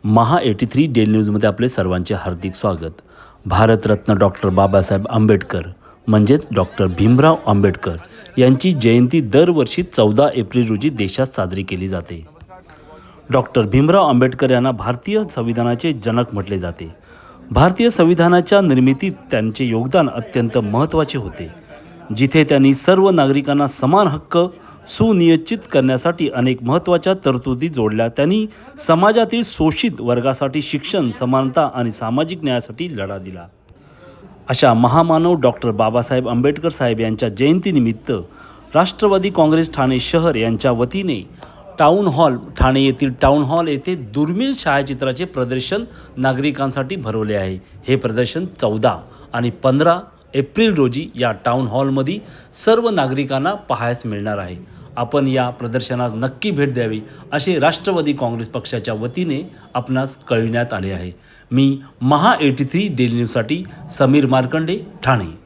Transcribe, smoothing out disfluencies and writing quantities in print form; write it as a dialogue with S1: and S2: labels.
S1: महा 83 daily न्यूजमध्ये आपले सर्वांचे हार्दिक स्वागत. भारतरत्न डॉक्टर बाबासाहेब आंबेडकर म्हणजेच डॉक्टर भीमराव आंबेडकर यांची जयंती दरवर्षी 14 एप्रिल रोजी देशात साजरी केली जाते. डॉक्टर भीमराव आंबेडकर यांना भारतीय संविधानाचे जनक म्हटले जाते. भारतीय संविधानाच्या निर्मितीत त्यांचे योगदान अत्यंत महत्त्वाचे होते. जिथे त्यांनी सर्व नागरिकांना समान हक्क सुनिश्चित करण्यासाठी अनेक महत्त्वाच्या तरतुदी जोडल्या. त्यांनी समाजातील शोषित वर्गासाठी शिक्षण, समानता आणि सामाजिक न्यायासाठी लढा दिला. अशा महामानव डॉक्टर बाबासाहेब आंबेडकर साहेब यांच्या जयंतीनिमित्त राष्ट्रवादी काँग्रेस ठाणे शहर यांच्या वतीने ठाणे येथील टाउन हॉल येथे दुर्मिळ छायाचित्राचे प्रदर्शन नागरिकांसाठी भरवले आहे. हे प्रदर्शन 14 आणि 15 एप्रिल रोजी या टाउन हॉलमध्ये सर्व नागरिकांना पाहायस मिळणार आहे. आपण या प्रदर्शनात नक्की भेट द्यावी असे राष्ट्रवादी काँग्रेस पक्षाच्या वतीने आपणास कळविण्यात आले आहे. मी महा 83 डेली न्यूजसाठी समीर मार्कंडे, ठाणे.